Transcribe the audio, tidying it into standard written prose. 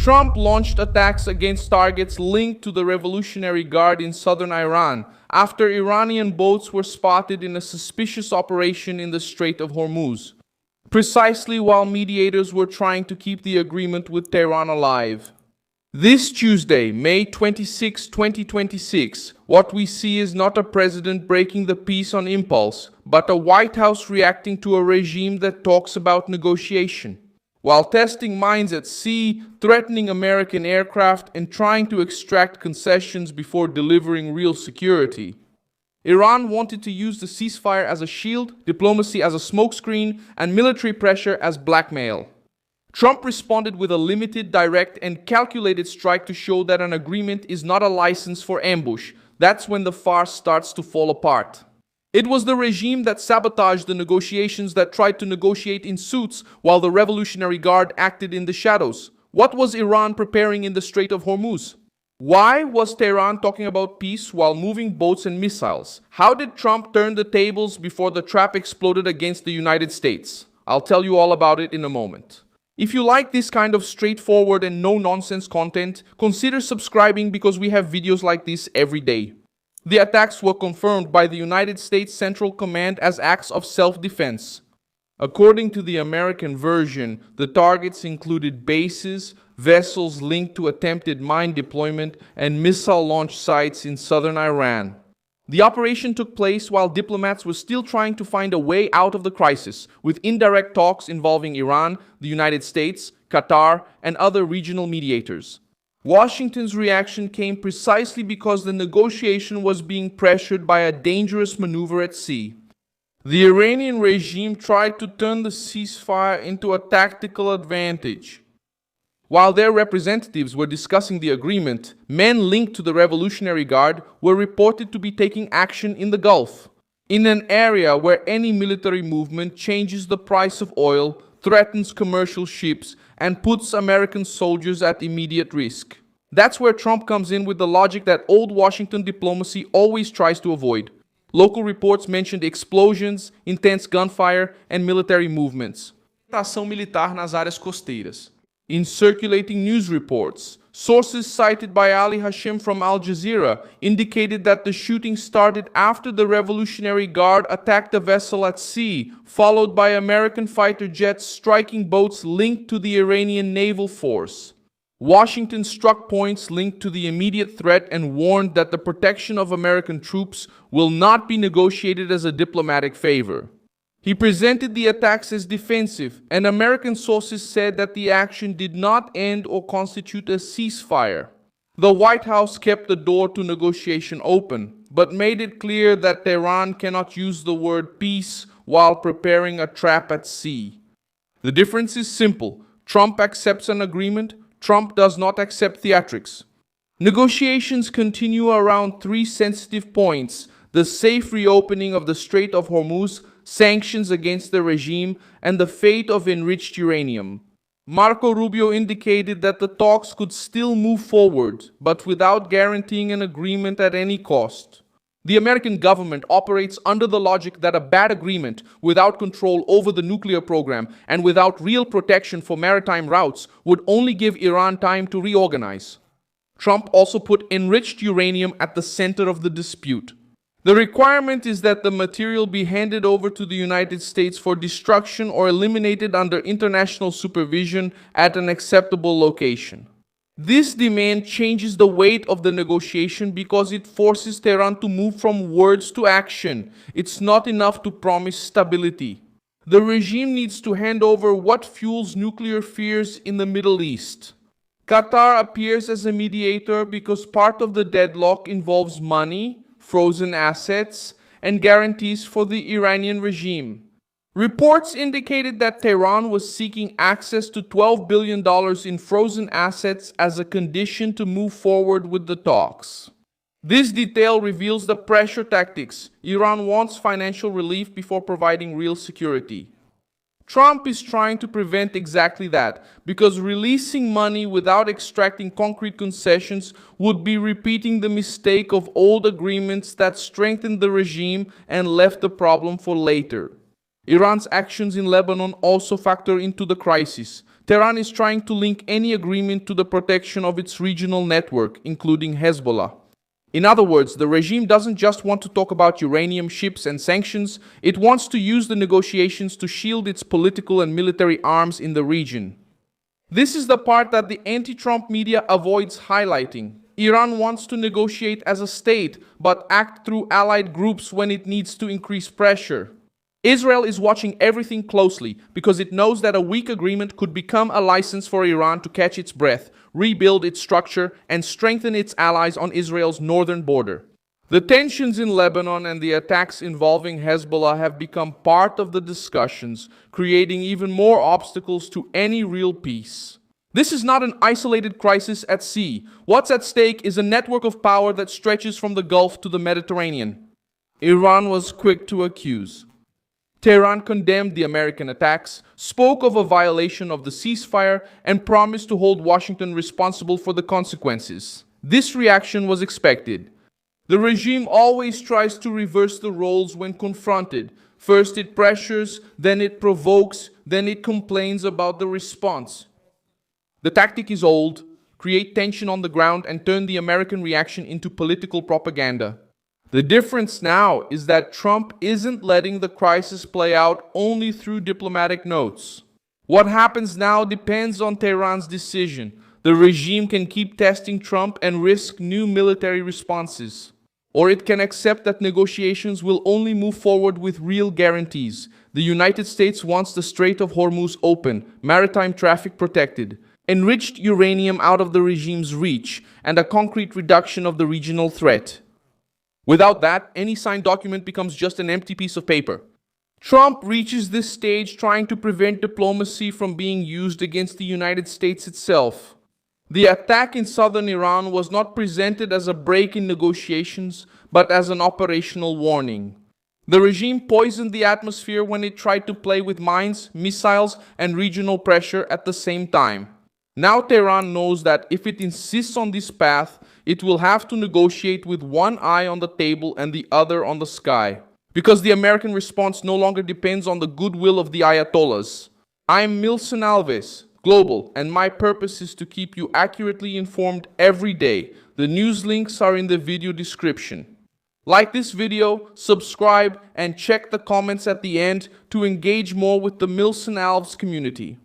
Trump launched attacks against targets linked to the Revolutionary Guard in southern Iran after Iranian boats were spotted in a suspicious operation in the Strait of Hormuz, precisely while mediators were trying to keep the agreement with Tehran alive. This Tuesday, May 26, 2026, what we see is not a president breaking the peace on impulse, but a White House reacting to a regime that talks about negotiation, while testing mines at sea, threatening American aircraft, and trying to extract concessions before delivering real security. Iran wanted to use the ceasefire as a shield, diplomacy as a smokescreen, and military pressure as blackmail. Trump responded with a limited, direct, and calculated strike to show that an agreement is not a license for ambush. That's when the farce starts to fall apart. It was the regime that sabotaged the negotiations that tried to negotiate in suits while the Revolutionary Guard acted in the shadows. What was Iran preparing in the Strait of Hormuz? Why was Tehran talking about peace while moving boats and missiles? How did Trump turn the tables before the trap exploded against the United States? I'll tell you all about it in a moment. If you like this kind of straightforward and no-nonsense content, consider subscribing because we have videos like this every day. The attacks were confirmed by the United States Central Command as acts of self-defense. According to the American version, the targets included bases, vessels linked to attempted mine deployment, and missile launch sites in southern Iran. The operation took place while diplomats were still trying to find a way out of the crisis, with indirect talks involving Iran, the United States, Qatar, and other regional mediators. Washington's reaction came precisely because the negotiation was being pressured by a dangerous maneuver at sea. The Iranian regime tried to turn the ceasefire into a tactical advantage. While their representatives were discussing the agreement, men linked to the Revolutionary Guard were reported to be taking action in the Gulf, in an area where any military movement changes the price of oil, threatens commercial ships, and puts American soldiers at immediate risk. That's where Trump comes in with the logic that old Washington diplomacy always tries to avoid. Local reports mentioned explosions, intense gunfire, and military movements. Ação militar nas áreas costeiras. In circulating news reports, sources cited by Ali Hashim from Al Jazeera indicated that the shooting started after the Revolutionary Guard attacked a vessel at sea, followed by American fighter jets striking boats linked to the Iranian naval force. Washington struck points linked to the immediate threat and warned that the protection of American troops will not be negotiated as a diplomatic favor. He presented the attacks as defensive, and American sources said that the action did not end or constitute a ceasefire. The White House kept the door to negotiation open, but made it clear that Tehran cannot use the word peace while preparing a trap at sea. The difference is simple. Trump accepts an agreement. Trump does not accept theatrics. Negotiations continue around three sensitive points: the safe reopening of the Strait of Hormuz, sanctions against the regime, and the fate of enriched uranium. Marco Rubio indicated that the talks could still move forward, but without guaranteeing an agreement at any cost. The American government operates under the logic that a bad agreement without control over the nuclear program and without real protection for maritime routes would only give Iran time to reorganize. Trump also put enriched uranium at the center of the dispute. The requirement is that the material be handed over to the United States for destruction or eliminated under international supervision at an acceptable location. This demand changes the weight of the negotiation because it forces Tehran to move from words to action. It's not enough to promise stability. The regime needs to hand over what fuels nuclear fears in the Middle East. Qatar appears as a mediator because part of the deadlock involves money, frozen assets, and guarantees for the Iranian regime. Reports indicated that Tehran was seeking access to $12 billion in frozen assets as a condition to move forward with the talks. This detail reveals the pressure tactics. Iran wants financial relief before providing real security. Trump is trying to prevent exactly that, because releasing money without extracting concrete concessions would be repeating the mistake of old agreements that strengthened the regime and left the problem for later. Iran's actions in Lebanon also factor into the crisis. Tehran is trying to link any agreement to the protection of its regional network, including Hezbollah. In other words, the regime doesn't just want to talk about uranium ships and sanctions, it wants to use the negotiations to shield its political and military arms in the region. This is the part that the anti-Trump media avoids highlighting. Iran wants to negotiate as a state, but act through allied groups when it needs to increase pressure. Israel is watching everything closely because it knows that a weak agreement could become a license for Iran to catch its breath, rebuild its structure, and strengthen its allies on Israel's northern border. The tensions in Lebanon and the attacks involving Hezbollah have become part of the discussions, creating even more obstacles to any real peace. This is not an isolated crisis at sea. What's at stake is a network of power that stretches from the Gulf to the Mediterranean. Iran was quick to accuse. Tehran condemned the American attacks, spoke of a violation of the ceasefire, and promised to hold Washington responsible for the consequences. This reaction was expected. The regime always tries to reverse the roles when confronted. First it pressures, then it provokes, then it complains about the response. The tactic is old: create tension on the ground and turn the American reaction into political propaganda. The difference now is that Trump isn't letting the crisis play out only through diplomatic notes. What happens now depends on Tehran's decision. The regime can keep testing Trump and risk new military responses. Or it can accept that negotiations will only move forward with real guarantees. The United States wants the Strait of Hormuz open, maritime traffic protected, enriched uranium out of the regime's reach, and a concrete reduction of the regional threat. Without that, any signed document becomes just an empty piece of paper. Trump reaches this stage trying to prevent diplomacy from being used against the United States itself. The attack in southern Iran was not presented as a break in negotiations, but as an operational warning. The regime poisoned the atmosphere when it tried to play with mines, missiles, and regional pressure at the same time. Now Tehran knows that if it insists on this path, it will have to negotiate with one eye on the table and the other on the sky. Because the American response no longer depends on the goodwill of the Ayatollahs. I'm Milson Alves, Global, and my purpose is to keep you accurately informed every day. The news links are in the video description. Like this video, subscribe, and check the comments at the end to engage more with the Milson Alves community.